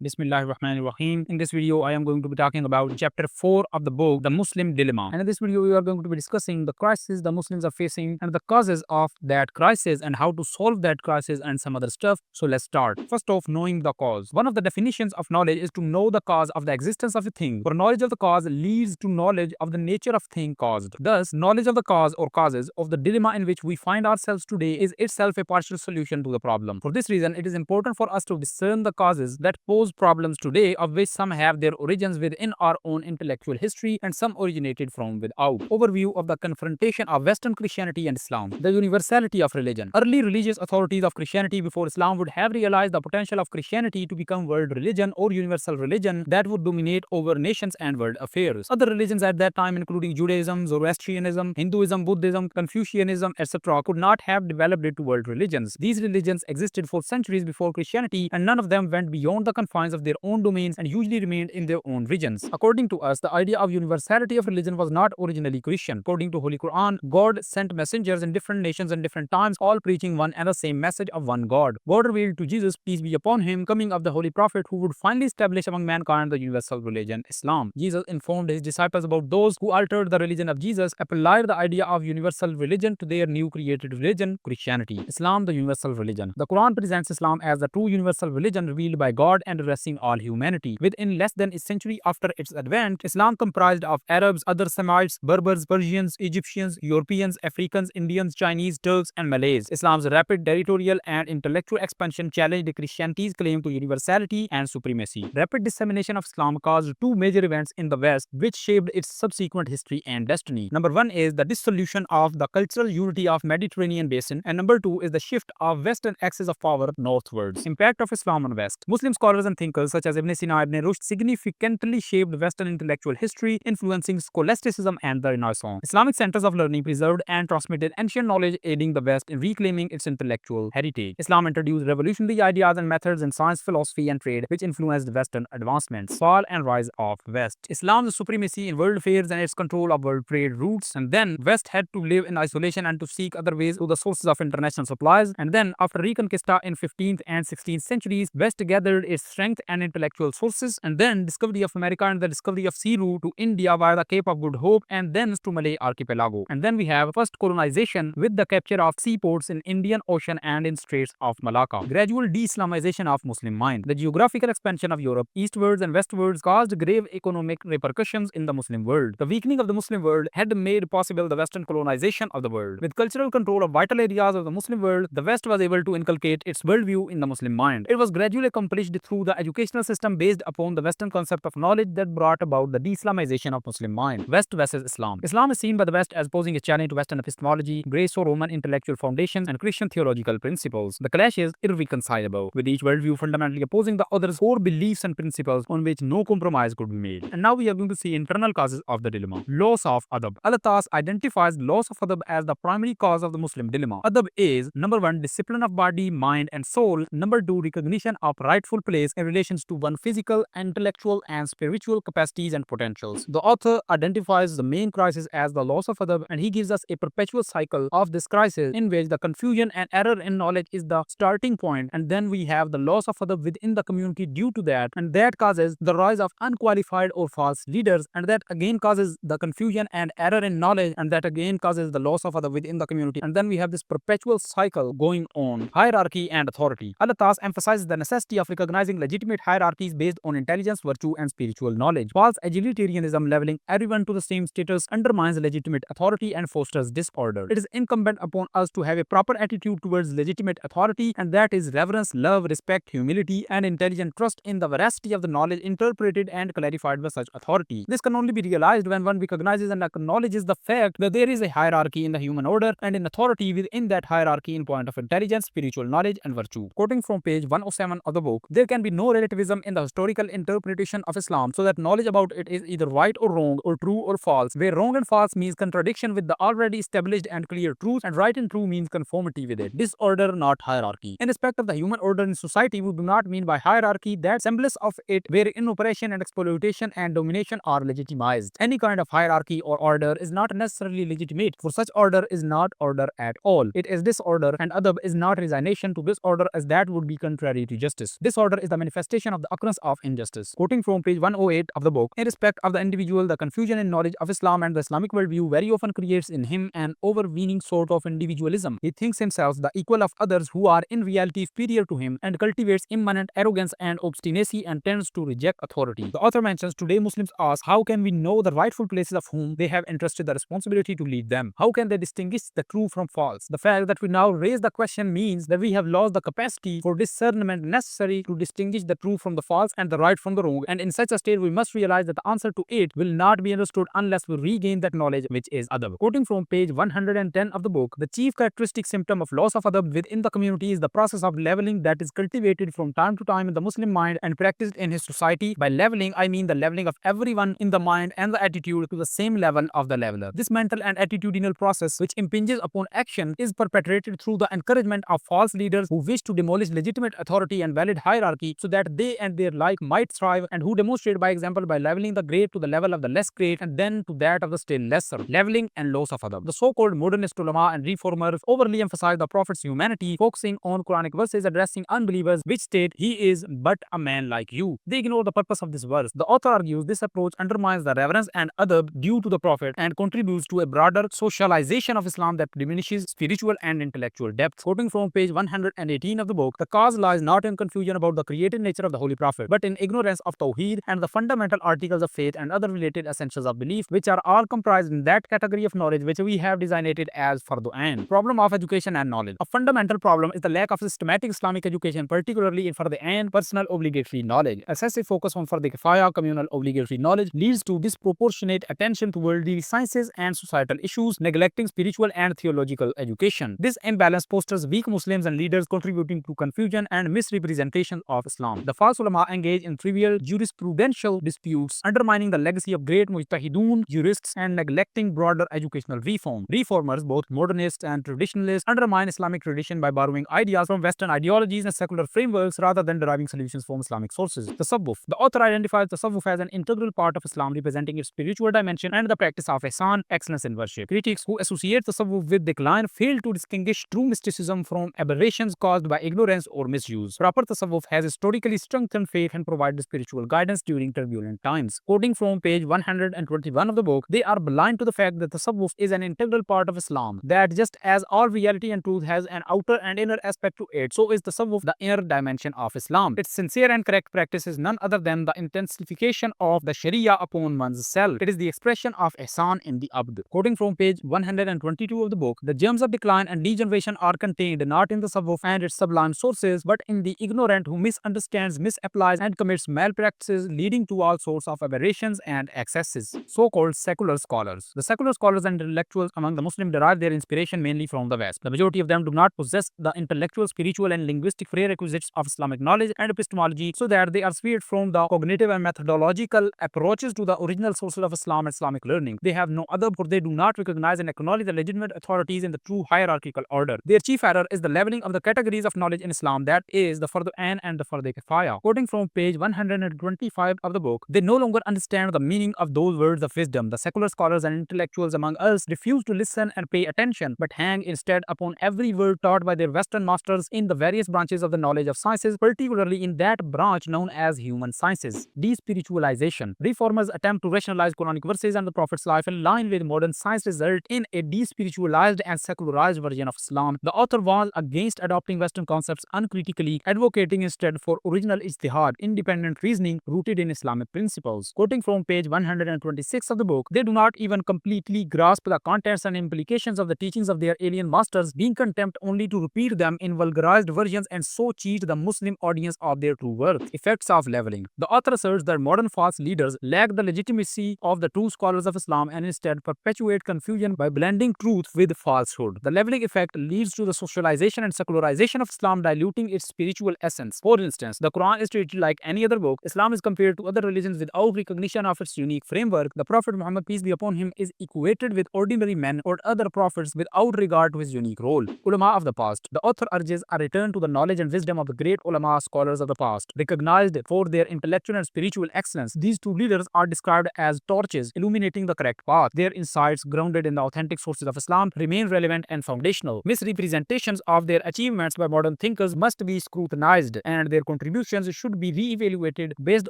Bismillahirrahmanirrahim. In this video, I am going to be talking about chapter 4 of the book, The Muslim Dilemma. And in this video, we are going to be discussing the crisis the Muslims are facing and the causes of that crisis and how to solve that crisis and some other stuff. So let's start. First off, knowing the cause. One of the definitions of knowledge is to know the cause of the existence of a thing. For knowledge of the cause leads to knowledge of the nature of thing caused. Thus, knowledge of the cause or causes of the dilemma in which we find ourselves today is itself a partial solution to the problem. For this reason, it is important for us to discern the causes that pose problems today, of which some have their origins within our own intellectual history and some originated from without. Overview of the confrontation of Western Christianity and Islam. The universality of religion. Early religious authorities of Christianity before Islam would have realized the potential of Christianity to become world religion or universal religion that would dominate over nations and world affairs. Other religions at that time, including Judaism, Zoroastrianism, Hinduism, Buddhism, Confucianism, etc., could not have developed into world religions. These religions existed for centuries before Christianity, and none of them went beyond the confines of their own domains and usually remained in their own regions. According to us, the idea of universality of religion was not originally Christian. According to Holy Quran, God sent messengers in different nations and different times, all preaching one and the same message of one God. God revealed to Jesus, peace be upon him, coming of the Holy Prophet who would finally establish among mankind the universal religion, Islam. Jesus informed his disciples about those who altered the religion of Jesus, applied the idea of universal religion to their new created religion, Christianity. Islam, the universal religion. The Quran presents Islam as the true universal religion revealed by God and addressing all humanity. Within less than a century after its advent, Islam comprised of Arabs, other Semites, Berbers, Persians, Egyptians, Europeans, Africans, Indians, Chinese, Turks, and Malays. Islam's rapid territorial and intellectual expansion challenged Christianity's claim to universality and supremacy. Rapid dissemination of Islam caused two major events in the West, which shaped its subsequent history and destiny. Number one is the dissolution of the cultural unity of Mediterranean basin, and number two is the shift of Western axis of power northwards. Impact of Islam on West. Muslim scholars and thinkers such as Ibn Sina, Ibn Rushd significantly shaped Western intellectual history, influencing scholasticism and the Renaissance. Islamic centers of learning preserved and transmitted ancient knowledge, aiding the West in reclaiming its intellectual heritage. Islam introduced revolutionary ideas and methods in science, philosophy, and trade, which influenced Western advancements. Fall and rise of West. Islam's supremacy in world affairs and its control of world trade routes, and then West had to live in isolation and to seek other ways to the sources of international supplies. And then, after Reconquista in 15th and 16th centuries, West gathered its strength and intellectual sources, and then discovery of America and the discovery of sea route to India via the Cape of Good Hope, and then to Malay archipelago. And then we have first colonization with the capture of seaports in Indian Ocean and in Straits of Malacca. Gradual de-Islamization of Muslim mind. The geographical expansion of Europe eastwards and westwards caused grave economic repercussions in the Muslim world. The weakening of the Muslim world had made possible the Western colonization of the world. With cultural control of vital areas of the Muslim world, the West was able to inculcate its worldview in the Muslim mind. It was gradually accomplished through the educational system based upon the Western concept of knowledge that brought about the de-Islamization of Muslim mind. West versus Islam. Islam is seen by the West as posing a challenge to Western epistemology, Greco-Roman intellectual foundations, and Christian theological principles. The clash is irreconcilable, with each worldview fundamentally opposing the other's core beliefs and principles on which no compromise could be made. And now we are going to see internal causes of the dilemma. Loss of adab. Al Attas identifies loss of adab as the primary cause of the Muslim dilemma. Adab is number one, discipline of body, mind, and soul. Number two, recognition of rightful place in relations to one's physical, intellectual, and spiritual capacities and potentials. The author identifies the main crisis as the loss of adab, and he gives us a perpetual cycle of this crisis in which the confusion and error in knowledge is the starting point, and then we have the loss of adab within the community due to that, and that causes the rise of unqualified or false leaders, and that again causes the confusion and error in knowledge, and that again causes the loss of adab within the community, and then we have this perpetual cycle going on. Hierarchy and authority. Al Attas emphasizes the necessity of recognizing legitimate hierarchies based on intelligence, virtue, and spiritual knowledge. False egalitarianism, leveling everyone to the same status, undermines legitimate authority and fosters disorder. It is incumbent upon us to have a proper attitude towards legitimate authority, and that is reverence, love, respect, humility, and intelligent trust in the veracity of the knowledge interpreted and clarified by such authority. This can only be realized when one recognizes and acknowledges the fact that there is a hierarchy in the human order and in authority within that hierarchy in point of intelligence, spiritual knowledge, and virtue. Quoting from page 107 of the book, there can be no relativism in the historical interpretation of Islam, so that knowledge about it is either right or wrong, or true or false, where wrong and false means contradiction with the already established and clear truth, and right and true means conformity with it. Disorder, not hierarchy. In respect of the human order in society, we do not mean by hierarchy that semblance of it wherein oppression and exploitation and domination are legitimized. Any kind of hierarchy or order is not necessarily legitimate, for such order is not order at all. It is disorder, and adab is not resignation to disorder, as that would be contrary to justice. Disorder is the manifestation of the occurrence of injustice. Quoting from page 108 of the book, in respect of the individual, the confusion in knowledge of Islam and the Islamic worldview very often creates in him an overweening sort of individualism. He thinks himself the equal of others who are in reality superior to him and cultivates immanent arrogance and obstinacy and tends to reject authority. The author mentions today Muslims ask, how can we know the rightful places of whom they have entrusted the responsibility to lead them? How can they distinguish the true from false? The fact that we now raise the question means that we have lost the capacity for discernment necessary to distinguish the true from the false and the right from the wrong, and in such a state we must realize that the answer to it will not be understood unless we regain that knowledge which is adab. Quoting from page 110 of the book, the chief characteristic symptom of loss of adab within the community is the process of leveling that is cultivated from time to time in the Muslim mind and practiced in his society. By leveling, I mean the leveling of everyone in the mind and the attitude to the same level of the leveler. This mental and attitudinal process, which impinges upon action, is perpetrated through the encouragement of false leaders who wish to demolish legitimate authority and valid hierarchy so that they and their like might thrive, and who demonstrate by example by leveling the great to the level of the less great and then to that of the still lesser. Leveling and loss of adab. The so-called modernist ulama and reformers overly emphasize the Prophet's humanity, focusing on Quranic verses addressing unbelievers which state he is but a man like you. They ignore the purpose of this verse. The author argues this approach undermines the reverence and adab due to the Prophet and contributes to a broader socialization of Islam that diminishes spiritual and intellectual depth. Quoting from page 118 of the book, the cause lies not in confusion about the created nature of the Holy Prophet, but in ignorance of Tawheed and the fundamental articles of faith and other related essentials of belief, which are all comprised in that category of knowledge which we have designated as Fardu Ain. Problem of education and knowledge. A fundamental problem is the lack of systematic Islamic education, particularly in Fardu Ain, personal obligatory knowledge. Excessive focus on Fardu Kifaya, communal obligatory knowledge, leads to disproportionate attention to worldly sciences and societal issues, neglecting spiritual and theological education. This imbalance fosters weak Muslims and leaders, contributing to confusion and misrepresentation of Islam. The false ulama engage in trivial jurisprudential disputes, undermining the legacy of great mujtahidun, jurists, and neglecting broader educational reform. Reformers, both modernists and traditionalists, undermine Islamic tradition by borrowing ideas from Western ideologies and secular frameworks rather than deriving solutions from Islamic sources. Tasawwuf. The author identifies Tasawwuf as an integral part of Islam, representing its spiritual dimension and the practice of ihsan, excellence in worship. Critics who associate Tasawwuf with decline fail to distinguish true mysticism from aberrations caused by ignorance or misuse. Proper Tasawwuf has historically strengthened faith and provided spiritual guidance during turbulent times. Quoting from page 121 of the book, they are blind to the fact that Tasawwuf is an integral part of Islam, that just as all reality and truth has an outer and inner aspect to it, so is Tasawwuf the inner dimension of Islam. Its sincere and correct practice is none other than the intensification of the Sharia upon one's self. It is the expression of ihsan in the abd. Quoting from page 122 of the book, the germs of decline and degeneration are contained not in the Tasawwuf and its sublime sources, but in the ignorant who misunderstands, misapplies, and commits malpractices, leading to all sorts of aberrations and excesses. So-called secular scholars. The secular scholars and intellectuals among the Muslims derive their inspiration mainly from the West. The majority of them do not possess the intellectual, spiritual, and linguistic prerequisites of Islamic knowledge and epistemology, so that they are spared from the cognitive and methodological approaches to the original sources of Islam and Islamic learning. They have no other, for they do not recognize and acknowledge the legitimate authorities in the true hierarchical order. Their chief error is the leveling of the categories of knowledge in Islam, that is, the Fardu Ain and the Fardu Kifaya. Quoting from page 125 of the book, they no longer understand the meaning of those words of wisdom. The secular scholars and intellectuals among us refuse to listen and pay attention, but hang instead upon every word taught by their Western masters in the various branches of the knowledge of sciences, particularly in that branch known as human sciences. Despiritualization. Reformers attempt to rationalize Quranic verses and the Prophet's life in line with modern science, result in a despiritualized and secularized version of Islam. The author warns against adopting Western concepts uncritically, advocating instead for original ijtihad, independent reasoning rooted in Islamic principles. Quoting from page 126 of the book, they do not even completely grasp the contents and implications of the teachings of their alien masters, being content only to repeat them in vulgarized versions and so cheat the Muslim audience of their true worth. Effects of leveling. The author asserts that modern false leaders lack the legitimacy of the true scholars of Islam and instead perpetuate confusion by blending truth with falsehood. The leveling effect leads to the socialization and secularization of Islam, diluting its spiritual essence. For instance, the Quran is treated like any other book. Islam is compared to other religions without recognition of its unique framework. The Prophet Muhammad, peace be upon him, is equated with ordinary men or other prophets without regard to his unique role. Ulama of the past. The author urges a return to the knowledge and wisdom of the great ulama scholars of the past, recognized for their intellectual and spiritual excellence. These two leaders are described as torches illuminating the correct path. Their insights, grounded in the authentic sources of Islam, remain relevant and foundational. Misrepresentations of their achievements by modern thinkers must be scrutinized, and their contributions should be re-evaluated based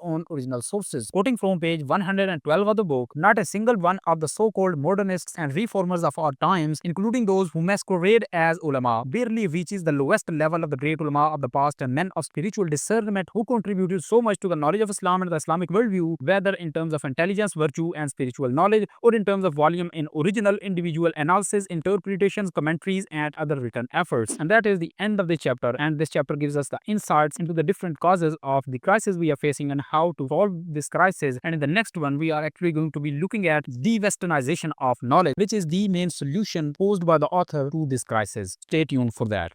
on original sources. Quoting from page 112 of the book, not a single one of the so-called modernists and reformers of our times, including those who masquerade as ulama, barely reaches the lowest level of the great ulama of the past and men of spiritual discernment who contributed so much to the knowledge of Islam and the Islamic worldview, whether in terms of intelligence, virtue, and spiritual knowledge, or in terms of volume in original individual analysis, interpretations, commentaries, and other written efforts. And that is the end of the chapter. And this chapter gives us the insights into the different causes of the crisis we are facing and how to solve this crisis. And in the next one, we are actually going to be looking at de-westernization of knowledge, which is the main solution posed by the author to this crisis. Stay tuned for that.